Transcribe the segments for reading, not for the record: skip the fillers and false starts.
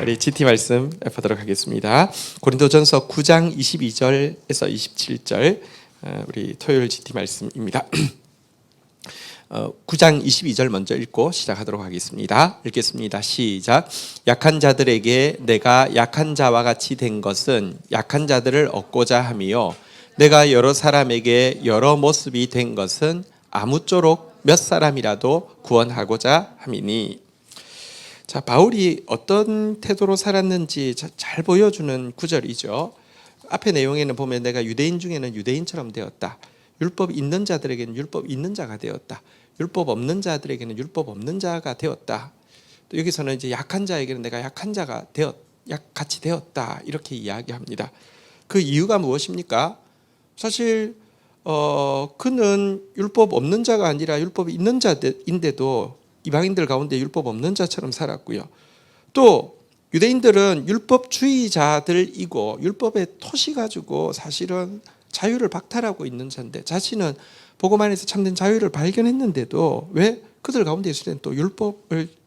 우리 GT 말씀 보도록 하겠습니다. 고린도전서 9장 22절에서 27절 우리 토요일 GT 말씀입니다. 9장 22절 먼저 읽고 시작하도록 하겠습니다. 읽겠습니다. 시작. 약한 자들에게 내가 약한 자와 같이 된 것은 약한 자들을 얻고자 함이요 내가 여러 사람에게 여러 모습이 된 것은 아무쪼록 몇 사람이라도 구원하고자 함이니. 자, 바울이 어떤 태도로 살았는지 잘 보여주는 구절이죠. 앞의 내용에는 보면 내가 유대인 중에는 유대인처럼 되었다. 율법 있는 자들에게는 율법 있는 자가 되었다. 율법 없는 자들에게는 율법 없는 자가 되었다. 또 여기서는 이제 약한 자에게는 내가 약한 자가 같이 되었다. 이렇게 이야기합니다. 그 이유가 무엇입니까? 사실 그는 율법 없는 자가 아니라 율법 있는 자인데도 이방인들 가운데 율법 없는 자처럼 살았고요. 또 유대인들은 율법주의자들이고 율법에 토시 가지고 사실은 자유를 박탈하고 있는 자인데 자신은 복음 안에서 참된 자유를 발견했는데도 왜 그들 가운데 있을 때는 또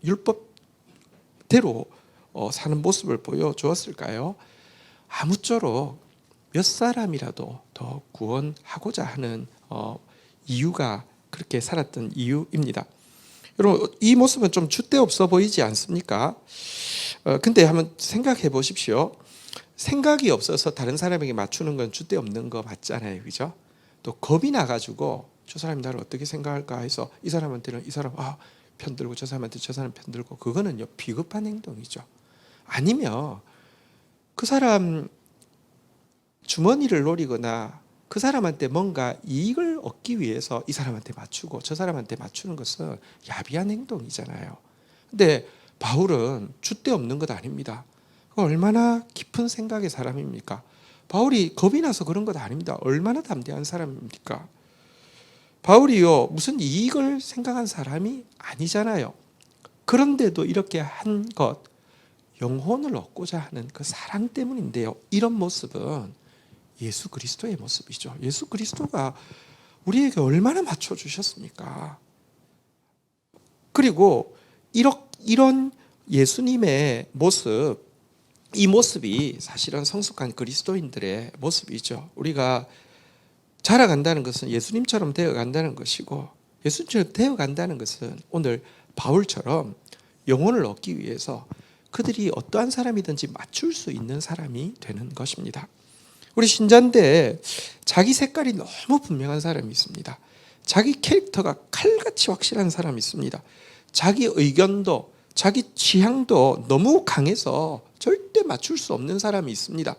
율법대로 사는 모습을 보여주었을까요? 아무쪼록 몇 사람이라도 더 구원하고자 하는 이유가 그렇게 살았던 이유입니다. 여러분, 이 모습은 좀 줏대 없어 보이지 않습니까? 근데 한번 생각해 보십시오. 생각이 없어서 다른 사람에게 맞추는 건 줏대 없는 거 맞잖아요, 그죠? 또 겁이 나가지고 저 사람이 나를 어떻게 생각할까 해서 이 사람한테는 이 사람 편들고 저 사람한테 저 사람 편들고 그거는요 비겁한 행동이죠. 아니면 그 사람 주머니를 노리거나 그 사람한테 뭔가 이익을 얻기 위해서 이 사람한테 맞추고 저 사람한테 맞추는 것은 야비한 행동이잖아요. 근데 바울은 줏대 없는 것 아닙니다. 얼마나 깊은 생각의 사람입니까? 바울이 겁이 나서 그런 것 아닙니다. 얼마나 담대한 사람입니까? 바울이요 무슨 이익을 생각한 사람이 아니잖아요. 그런데도 이렇게 한 것 영혼을 얻고자 하는 그 사랑 때문인데요. 이런 모습은 예수 그리스도의 모습이죠. 예수 그리스도가 우리에게 얼마나 맞춰주셨습니까? 그리고 이런 예수님의 모습, 이 모습이 사실은 성숙한 그리스도인들의 모습이죠. 우리가 자라간다는 것은 예수님처럼 되어간다는 것이고 예수님처럼 되어간다는 것은 오늘 바울처럼 영혼을 얻기 위해서 그들이 어떠한 사람이든지 맞출 수 있는 사람이 되는 것입니다. 우리 신자인데 자기 색깔이 너무 분명한 사람이 있습니다. 자기 캐릭터가 칼같이 확실한 사람이 있습니다. 자기 의견도 자기 취향도 너무 강해서 절대 맞출 수 없는 사람이 있습니다.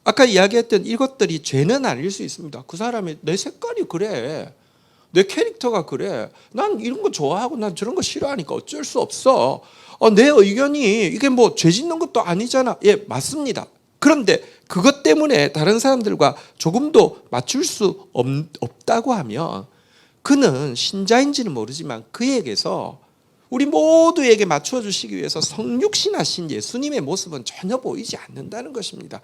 아까 이야기했던 이것들이 죄는 아닐 수 있습니다. 그 사람이 내 색깔이 그래, 내 캐릭터가 그래, 난 이런 거 좋아하고 난 저런 거 싫어하니까 어쩔 수 없어. 내 의견이 이게 뭐 죄 짓는 것도 아니잖아. 예, 맞습니다. 그런데 그것 때문에 다른 사람들과 조금도 맞출 수 없다고 하면 그는 신자인지는 모르지만 그에게서 우리 모두에게 맞춰 주시기 위해서 성육신하신 예수님의 모습은 전혀 보이지 않는다는 것입니다.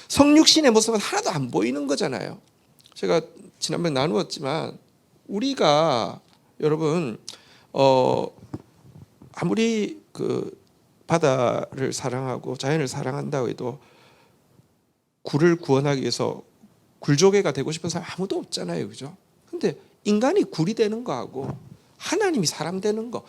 성육신의 모습은 하나도 안 보이는 거잖아요. 제가 지난번에 나누었지만 우리가 여러분 아무리 그 바다를 사랑하고 자연을 사랑한다고 해도 굴을 구원하기 위해서 굴조개가 되고 싶은 사람 아무도 없잖아요, 그죠? 근데 인간이 굴이 되는 거하고 하나님이 사람 되는 거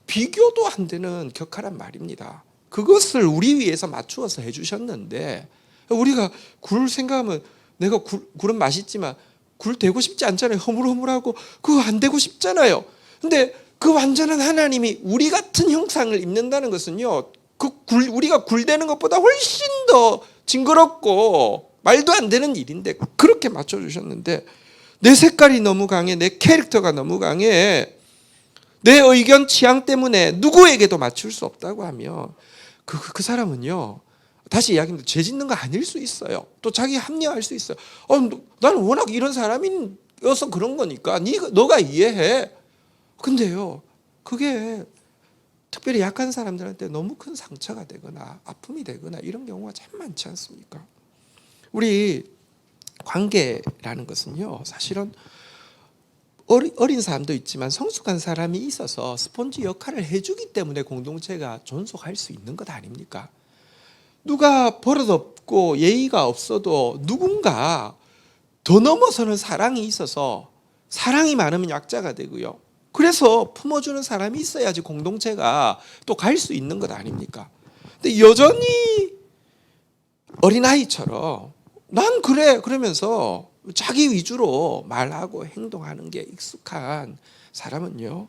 비교도 안 되는 격하란 말입니다. 그것을 우리 위해서 맞추어서 해주셨는데 우리가 굴 생각하면 내가 굴은 맛있지만 굴 되고 싶지 않잖아요. 허물허물하고 그거 안 되고 싶잖아요. 근데 그 완전한 하나님이 우리 같은 형상을 입는다는 것은요, 우리가 굴 되는 것보다 훨씬 더 징그럽고 말도 안 되는 일인데 그렇게 맞춰주셨는데 내 색깔이 너무 강해, 내 캐릭터가 너무 강해, 내 의견 취향 때문에 누구에게도 맞출 수 없다고 하면 그 사람은요 다시 이야기합니다. 죄 짓는 거 아닐 수 있어요. 또 자기 합리화할 수 있어요. 나는 워낙 이런 사람이어서 그런 거니까 너가 이해해. 근데요 그게 특별히 약한 사람들한테 너무 큰 상처가 되거나 아픔이 되거나 이런 경우가 참 많지 않습니까? 우리 관계라는 것은요 사실은 어린 사람도 있지만 성숙한 사람이 있어서 스폰지 역할을 해주기 때문에 공동체가 존속할 수 있는 것 아닙니까? 누가 버릇없고 예의가 없어도 누군가 더 넘어서는 사랑이 있어서 사랑이 많으면 약자가 되고요. 그래서 품어주는 사람이 있어야지 공동체가 또 갈 수 있는 것 아닙니까? 근데 여전히 어린아이처럼 난 그래 그러면서 자기 위주로 말하고 행동하는 게 익숙한 사람은요,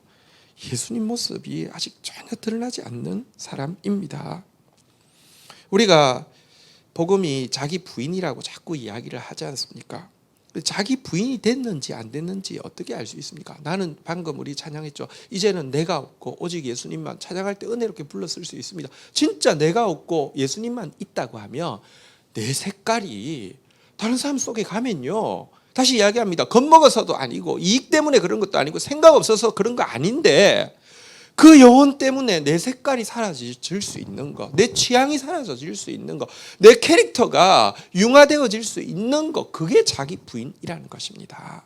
예수님 모습이 아직 전혀 드러나지 않는 사람입니다. 우리가 복음이 자기 부인이라고 자꾸 이야기를 하지 않습니까? 자기 부인이 됐는지 안 됐는지 어떻게 알 수 있습니까? 나는 방금 우리 찬양했죠. 이제는 내가 없고 오직 예수님만, 찬양할 때 은혜롭게 불렀을 수 있습니다. 진짜 내가 없고 예수님만 있다고 하면 내 색깔이 다른 사람 속에 가면요, 다시 이야기합니다. 겁먹어서도 아니고 이익 때문에 그런 것도 아니고 생각 없어서 그런 거 아닌데, 그 영혼 때문에 내 색깔이 사라질 수 있는 거, 내 취향이 사라질 수 있는 거, 내 캐릭터가 융화되어질 수 있는 거, 그게 자기 부인이라는 것입니다.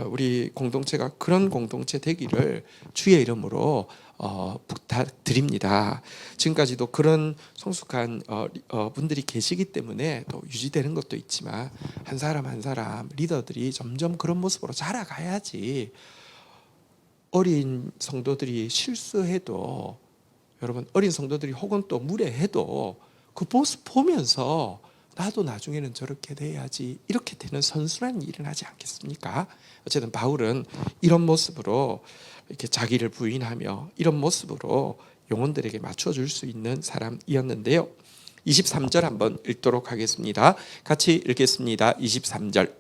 우리 공동체가 그런 공동체 되기를 주의 이름으로 부탁드립니다. 지금까지도 그런 성숙한 분들이 계시기 때문에 또 유지되는 것도 있지만, 한 사람 한 사람 리더들이 점점 그런 모습으로 자라가야지 어린 성도들이 실수해도, 여러분 어린 성도들이 혹은 또 무례해도 그 모습 보면서 나도 나중에는 저렇게 돼야지, 이렇게 되는 선순환이 일어나지 않겠습니까? 어쨌든 바울은 이런 모습으로 이렇게 자기를 부인하며 이런 모습으로 영혼들에게 맞춰줄 수 있는 사람이었는데요. 23절 한번 읽도록 하겠습니다. 같이 읽겠습니다. 23절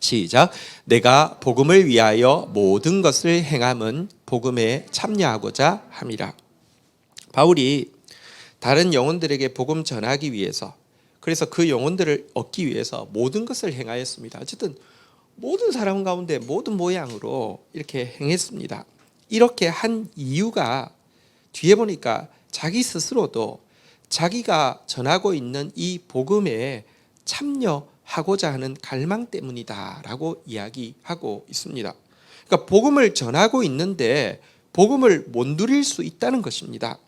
시작. 내가 복음을 위하여 모든 것을 행함은 복음에 참여하고자 함이라. 바울이 다른 영혼들에게 복음 전하기 위해서, 그래서 그 영혼들을 얻기 위해서 모든 것을 행하였습니다. 어쨌든 모든 사람 가운데 모든 모양으로 이렇게 행했습니다. 이렇게 한 이유가 뒤에 보니까 자기 스스로도 자기가 전하고 있는 이 복음에 참여하고자 하는 갈망 때문이다라고 이야기하고 있습니다. 그러니까 복음을 전하고 있는데 복음을 못 누릴 수 있다는 것입니다.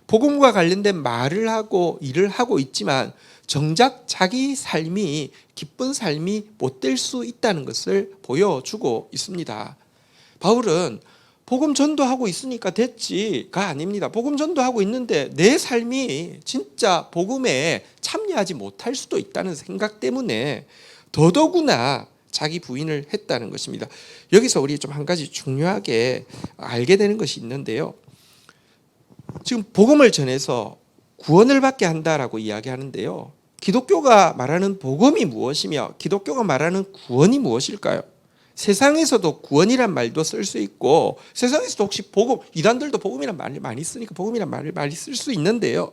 복음과 관련된 말을 하고 일을 하고 있지만 정작 자기 삶이 기쁜 삶이 못 될 수 있다는 것을 보여주고 있습니다. 바울은 복음 전도하고 있으니까 됐지가 아닙니다. 복음 전도하고 있는데 내 삶이 진짜 복음에 참여하지 못할 수도 있다는 생각 때문에 더더구나 자기 부인을 했다는 것입니다. 여기서 우리 좀 한 가지 중요하게 알게 되는 것이 있는데요. 지금 복음을 전해서 구원을 받게 한다라고 이야기하는데요. 기독교가 말하는 복음이 무엇이며 기독교가 말하는 구원이 무엇일까요? 세상에서도 구원이란 말도 쓸 수 있고, 세상에서도 혹시 복음, 이단들도 복음이란 말을 많이 쓰니까 복음이란 말을 많이 쓸 수 있는데요.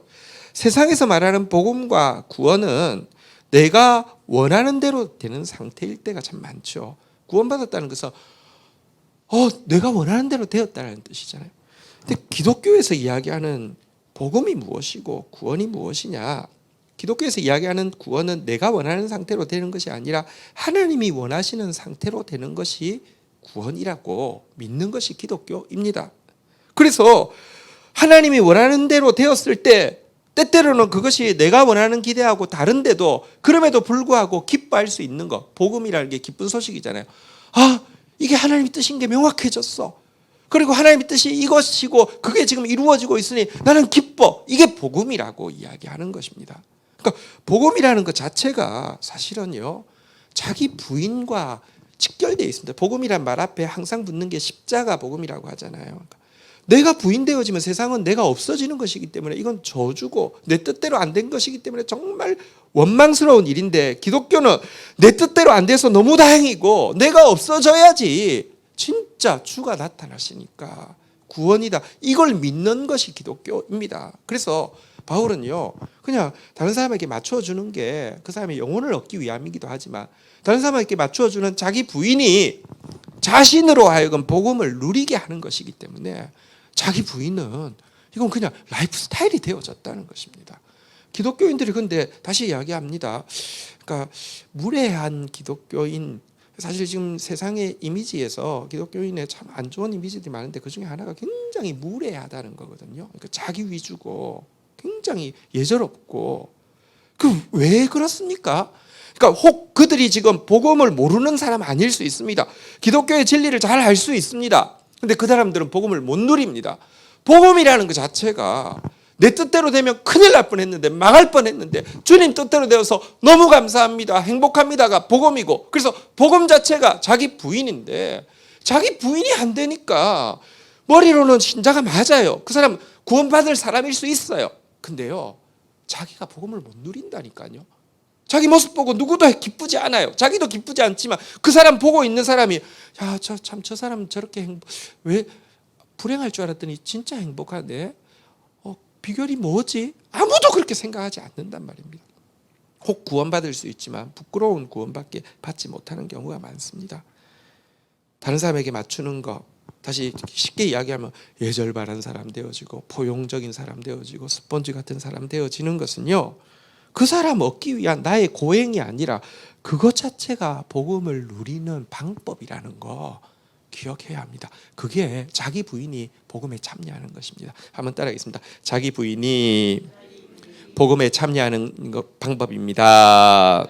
세상에서 말하는 복음과 구원은 내가 원하는 대로 되는 상태일 때가 참 많죠. 구원받았다는 것은 내가 원하는 대로 되었다는 뜻이잖아요. 근데 기독교에서 이야기하는 복음이 무엇이고 구원이 무엇이냐? 기독교에서 이야기하는 구원은 내가 원하는 상태로 되는 것이 아니라 하나님이 원하시는 상태로 되는 것이 구원이라고 믿는 것이 기독교입니다. 그래서 하나님이 원하는 대로 되었을 때 때때로는 그것이 내가 원하는 기대하고 다른데도 그럼에도 불구하고 기뻐할 수 있는 것, 복음이라는 게 기쁜 소식이잖아요. 이게 하나님의 뜻인 게 명확해졌어. 그리고 하나님의 뜻이 이것이고 그게 지금 이루어지고 있으니 나는 기뻐. 이게 복음이라고 이야기하는 것입니다. 그러니까 복음이라는 것 자체가 사실은요, 자기 부인과 직결되어 있습니다. 복음이란 말 앞에 항상 붙는 게 십자가 복음이라고 하잖아요. 그러니까 내가 부인되어지면 세상은 내가 없어지는 것이기 때문에 이건 저주고 내 뜻대로 안 된 것이기 때문에 정말 원망스러운 일인데, 기독교는 내 뜻대로 안 돼서 너무 다행이고 내가 없어져야지 진짜 주가 나타나시니까 구원이다, 이걸 믿는 것이 기독교입니다. 그래서 바울은요, 그냥 다른 사람에게 맞춰주는 게 그 사람의 영혼을 얻기 위함이기도 하지만, 다른 사람에게 맞춰주는 자기 부인이 자신으로 하여금 복음을 누리게 하는 것이기 때문에 자기 부인은 이건 그냥 라이프 스타일이 되어졌다는 것입니다. 기독교인들이 근데 다시 이야기합니다. 그러니까 무례한 기독교인, 사실 지금 세상의 이미지에서 기독교인의 참 안 좋은 이미지들이 많은데 그 중에 하나가 굉장히 무례하다는 거거든요. 그러니까 자기 위주고 굉장히 예절없고 왜 그렇습니까? 그러니까 혹 그들이 지금 복음을 모르는 사람 아닐 수 있습니다. 기독교의 진리를 잘 알 수 있습니다. 근데 그 사람들은 복음을 못 누립니다. 복음이라는 그 자체가 내 뜻대로 되면 큰일 날 뻔했는데, 망할 뻔했는데, 주님 뜻대로 되어서 너무 감사합니다, 행복합니다가 복음이고, 그래서 복음 자체가 자기 부인인데 자기 부인이 안 되니까 머리로는 신자가 맞아요. 그 사람 구원받을 사람일 수 있어요. 근데요, 자기가 복음을 못 누린다니까요. 자기 모습 보고 누구도 기쁘지 않아요. 자기도 기쁘지 않지만 그 사람 보고 있는 사람이, 야, 저 사람 저렇게 왜 불행할 줄 알았더니 진짜 행복하네. 비결이 뭐지? 아무도 그렇게 생각하지 않는단 말입니다. 혹 구원받을 수 있지만 부끄러운 구원밖에 받지 못하는 경우가 많습니다. 다른 사람에게 맞추는 것, 다시 쉽게 이야기하면 예절 바른 사람 되어지고 포용적인 사람 되어지고 스펀지 같은 사람 되어지는 것은요, 그 사람 얻기 위한 나의 고행이 아니라 그것 자체가 복음을 누리는 방법이라는 거 기억해야 합니다. 그게 자기 부인이 복음에 참여하는 것입니다. 한번 따라하겠습니다. 자기 부인이 복음에 참여하는 방법입니다.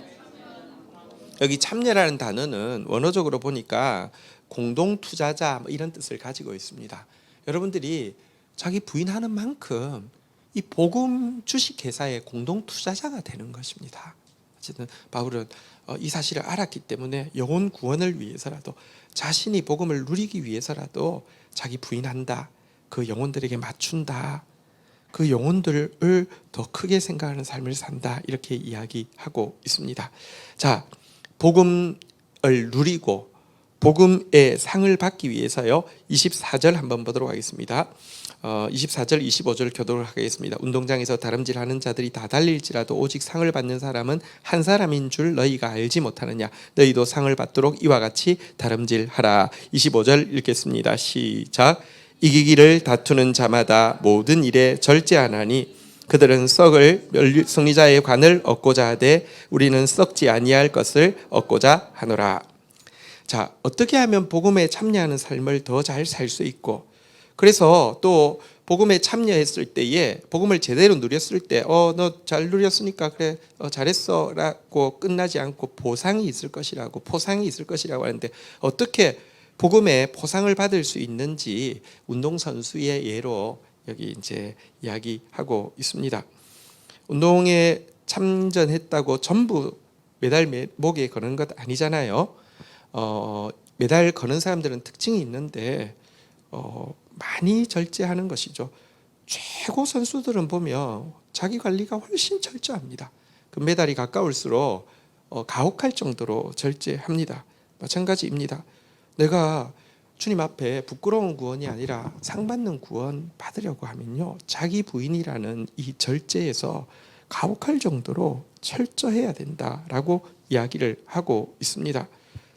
여기 참여라는 단어는 원어적으로 보니까 공동투자자 이런 뜻을 가지고 있습니다. 여러분들이 자기 부인하는 만큼 이 복음 주식회사의 공동투자자가 되는 것입니다. 어쨌든 바울은 이 사실을 알았기 때문에 영혼 구원을 위해서라도, 자신이 복음을 누리기 위해서라도 자기 부인한다, 그 영혼들에게 맞춘다, 그 영혼들을 더 크게 생각하는 삶을 산다, 이렇게 이야기하고 있습니다. 자, 복음을 누리고 복음의 상을 받기 위해서요, 24절 한번 보도록 하겠습니다. 24절 25절 교도를 하겠습니다. 운동장에서 다름질하는 자들이 다 달릴지라도 오직 상을 받는 사람은 한 사람인 줄 너희가 알지 못하느냐. 너희도 상을 받도록 이와 같이 다름질하라. 25절 읽겠습니다. 시작. 이기기를 다투는 자마다 모든 일에 절제하나니 그들은 썩을 승리자의 관을 얻고자 하되 우리는 썩지 아니할 것을 얻고자 하노라. 자, 어떻게 하면 복음에 참여하는 삶을 더 잘 살 수 있고, 그래서 또 복음에 참여했을 때에 복음을 제대로 누렸을 때 너 잘 누렸으니까 그래 잘했어 라고 끝나지 않고 보상이 있을 것이라고, 포상이 있을 것이라고 하는데, 어떻게 복음에 포상을 받을 수 있는지 운동선수의 예로 여기 이제 이야기하고 있습니다. 운동에 참전했다고 전부 메달 목에 거는 것 아니잖아요. 메달 거는 사람들은 특징이 있는데 많이 절제하는 것이죠. 최고 선수들은 보면 자기 관리가 훨씬 철저합니다. 금메달이 가까울수록 가혹할 정도로 절제합니다. 마찬가지입니다. 내가 주님 앞에 부끄러운 구원이 아니라 상 받는 구원 받으려고 하면요, 자기 부인이라는 이 절제에서 가혹할 정도로 철저해야 된다라고 이야기를 하고 있습니다.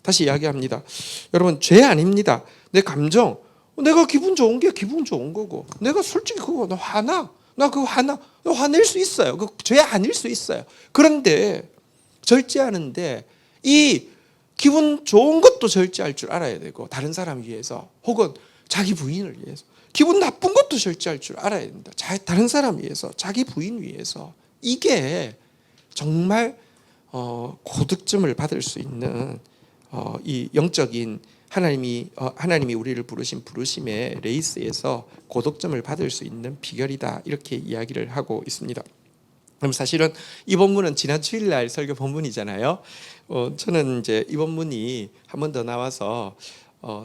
다시 이야기합니다. 여러분, 죄 아닙니다. 내 감정, 내가 기분 좋은 게 기분 좋은 거고, 내가 솔직히 그거 너 화나, 나 그거 화나, 너 화낼 수 있어요. 그 죄 아닐 수 있어요. 그런데 절제하는데 이 기분 좋은 것도 절제할 줄 알아야 되고, 다른 사람 위해서 혹은 자기 부인을 위해서, 기분 나쁜 것도 절제할 줄 알아야 됩니다. 다른 사람 위해서, 자기 부인 위해서. 이게 정말 고득점을 받을 수 있는 이 영적인 하나님이 우리를 부르신 부르심의 레이스에서 고득점을 받을 수 있는 비결이다, 이렇게 이야기를 하고 있습니다. 그럼 사실은 이 본문은 지난 주일날 설교 본문이잖아요. 저는 이제 이 본문이 한 번 더 나와서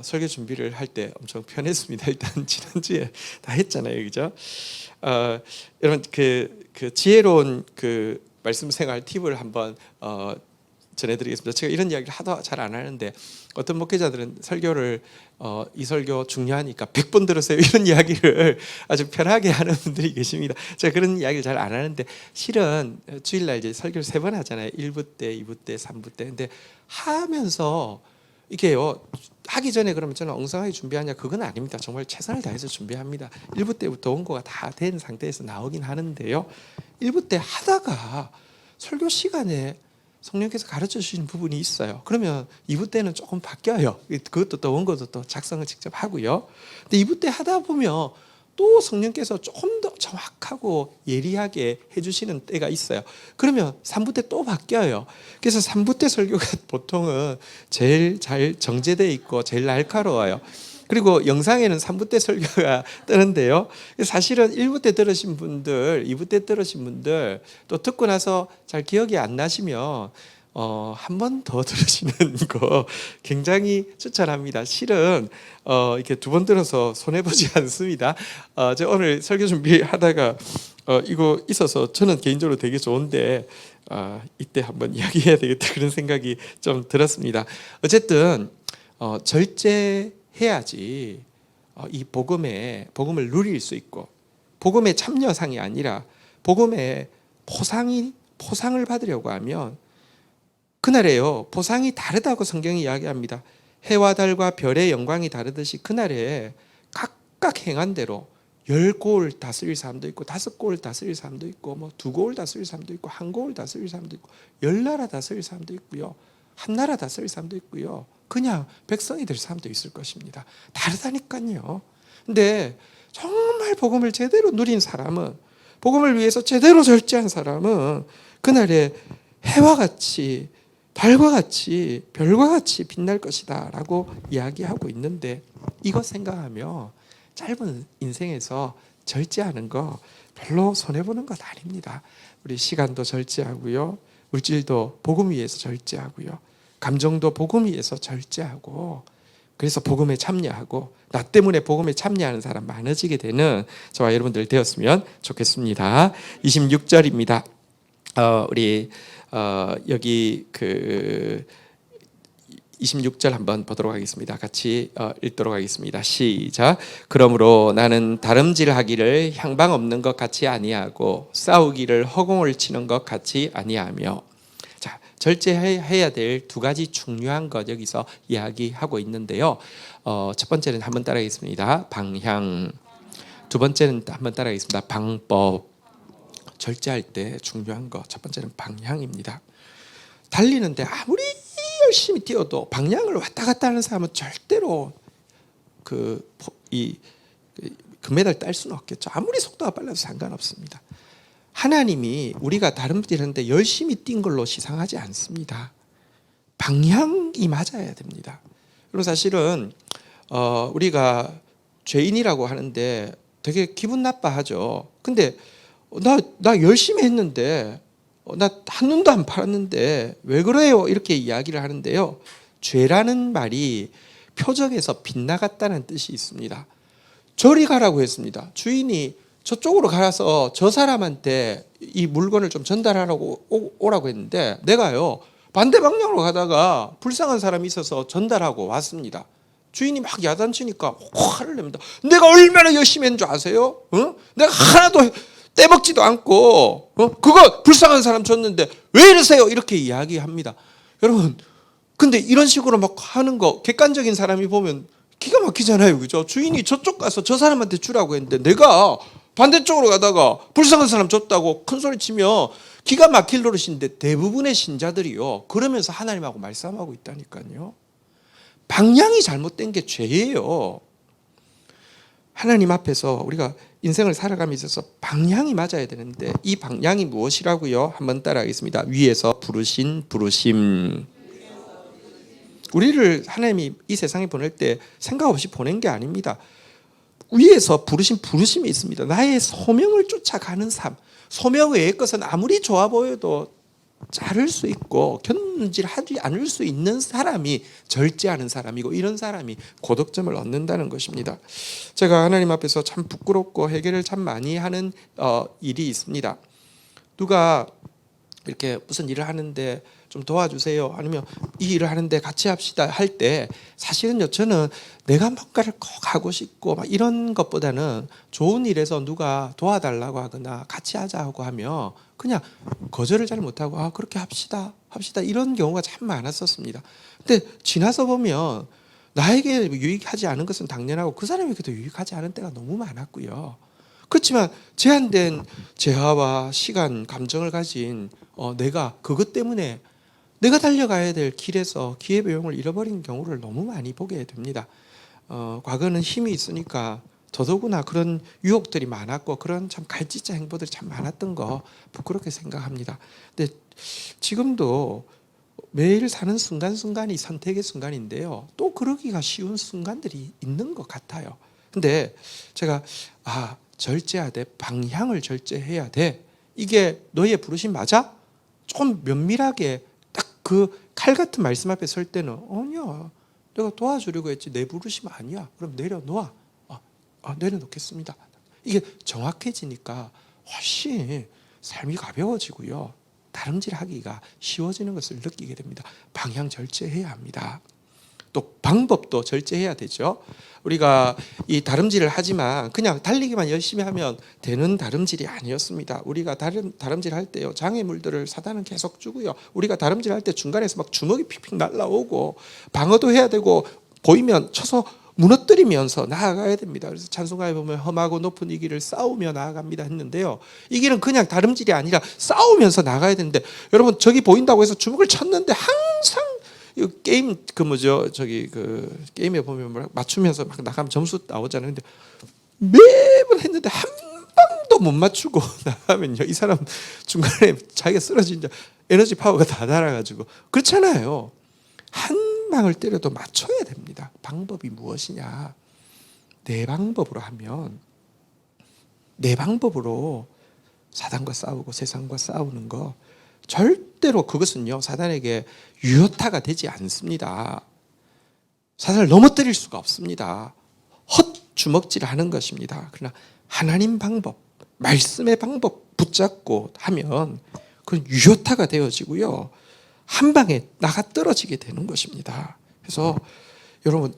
설교 준비를 할 때 엄청 편했습니다. 일단 지난주에 다 했잖아요, 그죠? 여러분 그 지혜로운 그 말씀 생활 팁을 한번 전해드리겠습니다. 제가 이런 이야기를 하도 잘 안 하는데, 어떤 목회자들은 설교를 이 설교 중요하니까 100번 들으세요, 이런 이야기를 아주 편하게 하는 분들이 계십니다. 제가 그런 이야기를 잘 안 하는데, 실은 주일날 이제 설교를 3번 하잖아요. 1부 때, 2부 때, 3부 때. 근데 하면서 이게요, 하기 전에 그러면 저는 엉성하게 준비하냐, 그건 아닙니다. 정말 최선을 다해서 준비합니다. 1부 때부터 원고가 다 된 상태에서 나오긴 하는데요, 1부 때 하다가 설교 시간에 성령께서 가르쳐 주시는 부분이 있어요. 그러면 2부 때는 조금 바뀌어요. 그것도 또 원고도 또 작성을 직접 하고요. 근데 2부 때 하다 보면 또 성령께서 조금 더 정확하고 예리하게 해주시는 때가 있어요. 그러면 3부 때 또 바뀌어요. 그래서 3부 때 설교가 보통은 제일 잘 정제되어 있고 제일 날카로워요. 그리고 영상에는 3부 때 설교가 뜨는데요. 사실은 1부 때 들으신 분들, 2부 때 들으신 분들 또 듣고 나서 잘 기억이 안 나시면 한 번 더 들으시는 거 굉장히 추천합니다. 실은 이렇게 두 번 들어서 손해보지 않습니다. 제가 오늘 설교 준비하다가 이거 있어서 저는 개인적으로 되게 좋은데 이때 한번 이야기해야 되겠다 그런 생각이 좀 들었습니다. 어쨌든 절제해야지 이 복음을 누릴 수 있고 복음의 참여상이 아니라 복음의 포상을 받으려고 하면 그날에요. 보상이 다르다고 성경이 이야기합니다. 해와 달과 별의 영광이 다르듯이 그날에 각각 행한 대로 10고을 다스릴 사람도 있고 5고을 다스릴 사람도 있고 뭐 2고을 다스릴 사람도 있고 1고을 다스릴 사람도 있고 10나라 다스릴 사람도 있고요. 한 나라 다스릴 사람도 있고요. 그냥 백성이 될 사람도 있을 것입니다. 다르다니까요. 근데 정말 복음을 제대로 누린 사람은 복음을 위해서 제대로 절제한 사람은 그날에 해와 같이 달과 같이 별과 같이 빛날 것이다 라고 이야기하고 있는데 이거 생각하며 짧은 인생에서 절제하는 거 별로 손해보는 것 아닙니다. 우리 시간도 절제하고요. 물질도 복음 위해서 절제하고요. 감정도 복음 위해서 절제하고 그래서 복음에 참여하고 나 때문에 복음에 참여하는 사람 많아지게 되는 저와 여러분들 되었으면 좋겠습니다. 26절입니다. 우리 여기 26절 한번 보도록 하겠습니다. 같이 읽도록 하겠습니다. 시작. 그러므로 나는 다름질하기를 향방 없는 것 같이 아니하고 싸우기를 허공을 치는 것 같이 아니하며. 자, 절제해야 될 두 가지 중요한 것 여기서 이야기하고 있는데요. 첫 번째는 한번 따라하겠습니다. 방향. 두 번째는 한번 따라하겠습니다. 방법. 절제할 때 중요한 거 첫 번째는 방향입니다. 달리는데 아무리 열심히 뛰어도 방향을 왔다 갔다 하는 사람은 절대로 금메달 딸 수는 없겠죠. 아무리 속도가 빨라도 상관없습니다. 하나님이 우리가 다른 뛰는데 열심히 뛴 걸로 시상하지 않습니다. 방향이 맞아야 됩니다. 그리고 사실은 우리가 죄인이라고 하는데 되게 기분 나빠하죠. 근데 나 열심히 했는데 나 한눈도 안 팔았는데 왜 그래요? 이렇게 이야기를 하는데요. 죄라는 말이 표적에서 빗나갔다는 뜻이 있습니다. 저리 가라고 했습니다. 주인이 저쪽으로 가서 저 사람한테 이 물건을 좀 전달하라고 오라고 했는데 내가요 반대 방향으로 가다가 불쌍한 사람이 있어서 전달하고 왔습니다. 주인이 막 야단치니까 화를 냅니다. 내가 얼마나 열심히 했는 줄 아세요? 내가 하나도 떼먹지도 않고 그거 불쌍한 사람 줬는데 왜 이러세요? 이렇게 이야기합니다. 여러분 근데 이런 식으로 막 하는 거 객관적인 사람이 보면 기가 막히잖아요. 그죠? 주인이 저쪽 가서 저 사람한테 주라고 했는데 내가 반대쪽으로 가다가 불쌍한 사람 줬다고 큰 소리 치면 기가 막힐 노릇인데 대부분의 신자들이요 그러면서 하나님하고 말싸움하고 있다니까요. 방향이 잘못된 게 죄예요. 하나님 앞에서 우리가 인생을 살아감에 있어서 방향이 맞아야 되는데 이 방향이 무엇이라고요? 한번 따라하겠습니다. 위에서 부르신 부르심. 우리를 하나님이 이 세상에 보낼 때 생각 없이 보낸 게 아닙니다. 위에서 부르신 부르심이 있습니다. 나의 소명을 쫓아가는 삶. 소명 외의 것은 아무리 좋아 보여도 자를 수 있고 견질하지 않을 수 있는 사람이 절제하는 사람이고 이런 사람이 고득점을 얻는다는 것입니다. 제가 하나님 앞에서 참 부끄럽고 회개를 참 많이 하는 일이 있습니다. 누가 이렇게 무슨 일을 하는데 좀 도와주세요 아니면 이 일을 하는데 같이 합시다 할 때 사실은요 저는 내가 뭔가를 꼭 하고 싶고 막 이런 것보다는 좋은 일에서 누가 도와달라고 하거나 같이 하자 하고 하면 그냥 거절을 잘 못하고 그렇게 합시다 이런 경우가 참 많았었습니다. 근데 지나서 보면 나에게 유익하지 않은 것은 당연하고 그 사람에게도 유익하지 않은 때가 너무 많았고요. 그렇지만 제한된 재화와 시간, 감정을 가진 내가 그것 때문에 내가 달려가야 될 길에서 기회비용을 잃어버린 경우를 너무 많이 보게 됩니다. 과거는 힘이 있으니까 더더구나 그런 유혹들이 많았고 그런 참 갈짓자 행보들이 참 많았던 거 부끄럽게 생각합니다. 근데 지금도 매일 사는 순간순간이 선택의 순간인데요. 또 그러기가 쉬운 순간들이 있는 것 같아요. 근데 제가 절제해야 돼. 방향을 절제해야 돼. 이게 너의 부르심 맞아? 조금 면밀하게 딱 그 칼 같은 말씀 앞에 설 때는 아니야. 내가 도와주려고 했지 내 부르심 아니야. 그럼 내려놓아. 내려놓겠습니다. 이게 정확해지니까 훨씬 삶이 가벼워지고요. 다름질하기가 쉬워지는 것을 느끼게 됩니다. 방향 절제해야 합니다. 또 방법도 절제해야 되죠. 우리가 이 다름질을 하지만 그냥 달리기만 열심히 하면 되는 다름질이 아니었습니다. 우리가 다름질 할 때요, 장애물들을 사단은 계속 주고요. 우리가 다름질 할 때 중간에서 막 주먹이 픽픽 날라오고 방어도 해야 되고 보이면 쳐서 무너뜨리면서 나아가야 됩니다. 그래서 찬송가에 보면 험하고 높은 이 길을 싸우며 나아갑니다 했는데요. 이 길은 그냥 다름질이 아니라 싸우면서 나가야 되는데, 여러분 저기 보인다고 해서 주먹을 쳤는데 항상 게임 게임에 보면 맞추면서 막 나가면 점수 나오잖아요. 근데 매번 했는데 한 방도 못 맞추고 나가면요, 이 사람 중간에 자기가 쓰러진 에너지 파워가 다 달아가지고 그렇잖아요. 한 방을 때려도 맞춰야 됩니다. 방법이 무엇이냐? 내 방법으로 하면, 내 방법으로 사단과 싸우고 세상과 싸우는 거 절대로 그것은요 사단에게 유효타가 되지 않습니다. 사단을 넘어뜨릴 수가 없습니다. 헛 주먹질하는 것입니다. 그러나 하나님 방법, 말씀의 방법 붙잡고 하면 그건 유효타가 되어지고요, 한 방에 나가 떨어지게 되는 것입니다. 그래서 여러분,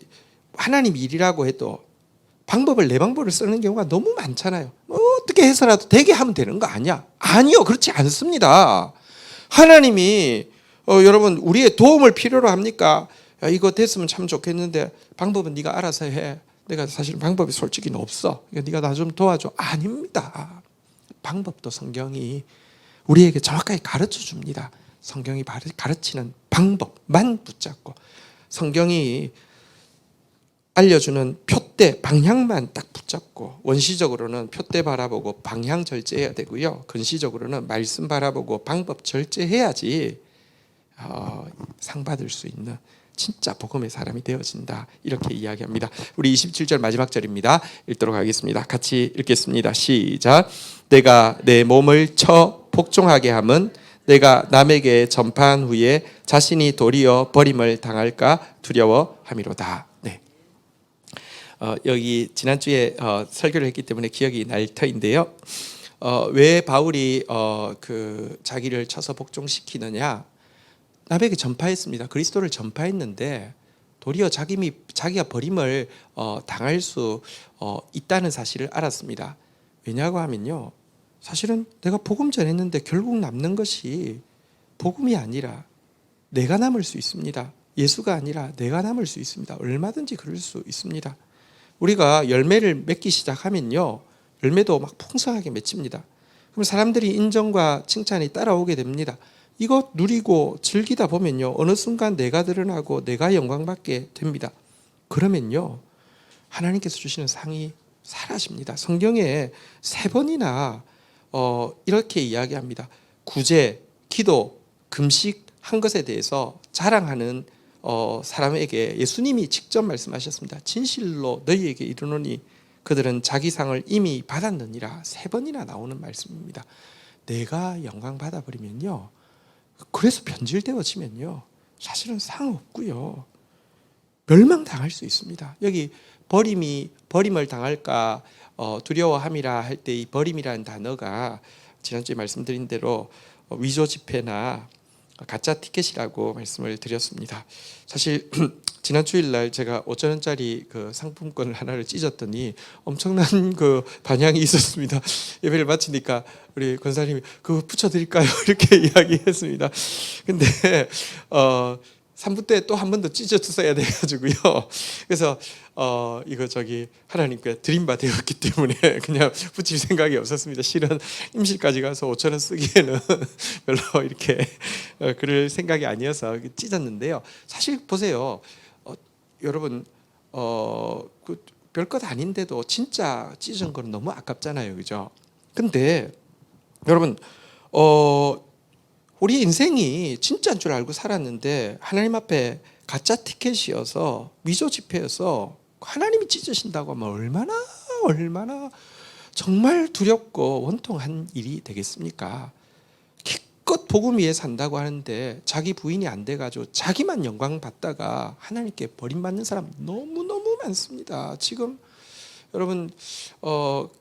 하나님 일이라고 해도 방법을, 내 방법을 쓰는 경우가 너무 많잖아요. 어떻게 해서라도 되게 하면 되는 거 아니야? 아니요, 그렇지 않습니다. 하나님이 여러분 우리의 도움을 필요로 합니까? 야, 이거 됐으면 참 좋겠는데 방법은 네가 알아서 해. 내가 사실 방법이 솔직히 없어. 네가 나 좀 도와줘. 아닙니다. 방법도 성경이 우리에게 정확하게 가르쳐 줍니다. 성경이 가르치는 방법만 붙잡고, 성경이 알려주는 표대, 방향만 딱 붙잡고, 원시적으로는 표대 바라보고 방향 절제해야 되고요, 근시적으로는 말씀 바라보고 방법 절제해야지 상 받을 수 있는 진짜 복음의 사람이 되어진다, 이렇게 이야기합니다. 우리 27절 마지막 절입니다. 읽도록 하겠습니다. 같이 읽겠습니다. 시작. 내가 내 몸을 쳐 복종하게 함은 내가 남에게 전파한 후에 자신이 도리어 버림을 당할까 두려워함이로다. 네. 여기 지난주에 설교를 했기 때문에 기억이 날 터인데요. 왜 바울이 자기를 쳐서 복종시키느냐? 남에게 전파했습니다. 그리스도를 전파했는데 도리어 자기가 버림을 당할 수 있다는 사실을 알았습니다. 왜냐고 하면요, 사실은 내가 복음 전했는데 결국 남는 것이 복음이 아니라 내가 남을 수 있습니다. 예수가 아니라 내가 남을 수 있습니다. 얼마든지 그럴 수 있습니다. 우리가 열매를 맺기 시작하면요, 열매도 막 풍성하게 맺힙니다. 그럼 사람들이 인정과 칭찬이 따라오게 됩니다. 이거 누리고 즐기다 보면요, 어느 순간 내가 드러나고 내가 영광받게 됩니다. 그러면요, 하나님께서 주시는 상이 사라집니다. 성경에 3번이나 이렇게 이야기합니다. 구제, 기도, 금식 한 것에 대해서 자랑하는 사람에게 예수님이 직접 말씀하셨습니다. 진실로 너희에게 이르노니 그들은 자기 상을 이미 받았느니라. 3번이나 나오는 말씀입니다. 내가 영광 받아버리면요, 그래서 변질되어지면요, 사실은 상 없고요, 멸망당할 수 있습니다. 여기 버림을 당할까 두려워함이라 할 때 이 버림이라는 단어가 지난주에 말씀드린 대로 위조 지폐나 가짜 티켓이라고 말씀을 드렸습니다. 사실 지난 주일날 제가 5,000원짜리 그 상품권을 하나를 찢었더니 엄청난 그 반향이 있었습니다. 예배를 마치니까 우리 권사님이 그거 붙여드릴까요? 이렇게 이야기했습니다. 근데 3부 때 또 한 번 더 찢어주셔야 돼가지고요. 그래서 이거 하나님께 드림바 되었기 때문에 그냥 붙일 생각이 없었습니다. 실은 임실까지 가서 5,000원 쓰기에는 별로 이렇게 그럴 생각이 아니어서 찢었는데요. 사실 보세요, 여러분 별것 아닌데도 진짜 찢은 건 너무 아깝잖아요, 그죠? 근데 여러분, 우리 인생이 진짜인 줄 알고 살았는데 하나님 앞에 가짜 티켓이어서 미조 지폐여서 하나님이 찢으신다고 하면 얼마나 정말 두렵고 원통한 일이 되겠습니까? 기껏 복음 위에 산다고 하는데 자기 부인이 안 돼가지고 자기만 영광 받다가 하나님께 버림받는 사람 너무너무 많습니다. 지금 여러분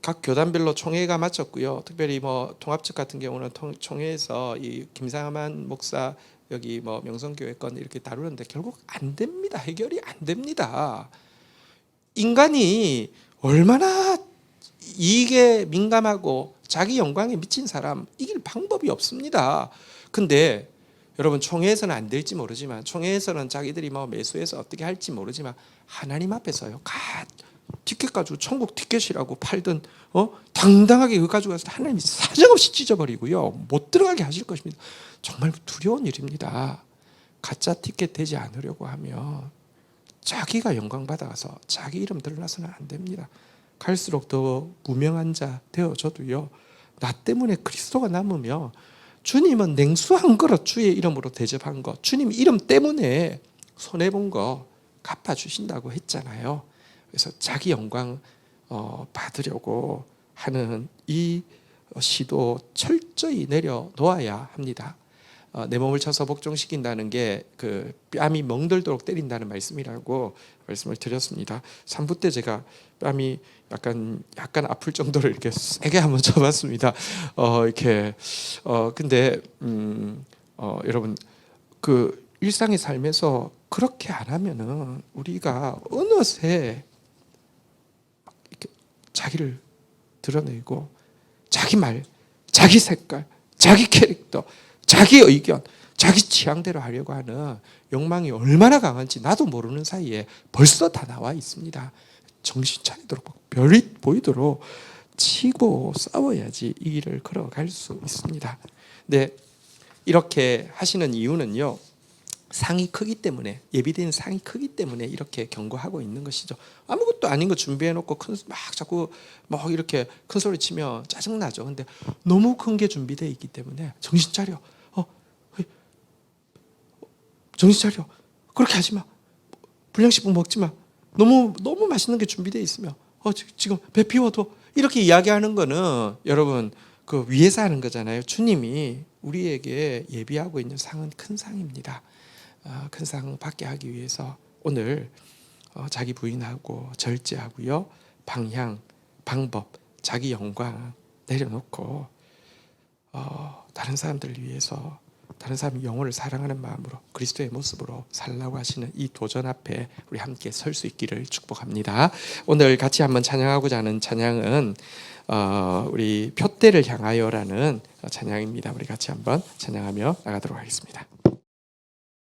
각 교단별로 총회가 마쳤고요. 특별히 뭐 통합측 같은 경우는 총회에서 이 김상만 목사 여기 뭐 명성교회 건 이렇게 다루는데 결국 안 됩니다. 해결이 안 됩니다. 인간이 얼마나 이익에 민감하고 자기 영광에 미친 사람 이길 방법이 없습니다. 근데 여러분 총회에서는 안 될지 모르지만 총회에서는 자기들이 뭐 매수해서 어떻게 할지 모르지만 하나님 앞에서요. 티켓 가지고 천국 티켓이라고 팔던 당당하게 그거 가지고 가서 하나님이 사정없이 찢어버리고요. 못 들어가게 하실 것입니다. 정말 두려운 일입니다. 가짜 티켓 되지 않으려고 하면 자기가 영광 받아가서 자기 이름 드러나서는 안 됩니다. 갈수록 더 무명한 자 되어져도요. 나 때문에 그리스도가 남으며 주님은 냉수 한 그릇 주의 이름으로 대접한 거 주님 이름 때문에 손해본 거 갚아주신다고 했잖아요. 그래서 자기 영광 받으려고 하는 이 시도 철저히 내려놓아야 합니다. 내 몸을 쳐서 복종시킨다는 게 그 뺨이 멍들도록 때린다는 말씀이라고 말씀을 드렸습니다. 3부 때 제가 뺨이 약간 아플 정도로 이렇게 세게 한번 쳐봤습니다. 이렇게 근데 여러분 그 일상의 삶에서 그렇게 안 하면은 우리가 어느새 이렇게 자기를 드러내고 자기 말, 자기 색깔, 자기 캐릭터, 자기 의견, 자기 취향대로 하려고 하는 욕망이 얼마나 강한지 나도 모르는 사이에 벌써 다 나와 있습니다. 정신 차리도록 별이 보이도록 치고 싸워야지 이 길을 걸어갈 수 있습니다. 근데 이렇게 하시는 이유는요. 상이 크기 때문에 예비된 상이 크기 때문에 이렇게 경고하고 있는 것이죠. 아무것도 아닌 거 준비해놓고 막 자꾸 막 이렇게 큰 소리 치면 짜증나죠. 근데 너무 큰 게 준비되어 있기 때문에 정신 차려. 정신 차려. 그렇게 하지 마. 불량식품 먹지 마. 너무 맛있는 게 준비되어 있으면 지금 배 비워도 이렇게 이야기하는 거는 여러분 그 위에서 하는 거잖아요. 주님이 우리에게 예비하고 있는 상은 큰 상입니다. 큰 상 받게 하기 위해서 오늘 자기 부인하고 절제하고요. 방향, 방법, 자기 영광 내려놓고 다른 사람들을 위해서 다른 사람의 영혼을 사랑하는 마음으로 그리스도의 모습으로 살라고 하시는 이 도전 앞에 우리 함께 설 수 있기를 축복합니다. 오늘 같이 한번 찬양하고자 하는 찬양은 우리 표대를 향하여라는 찬양입니다. 우리 같이 한번 찬양하며 나가도록 하겠습니다.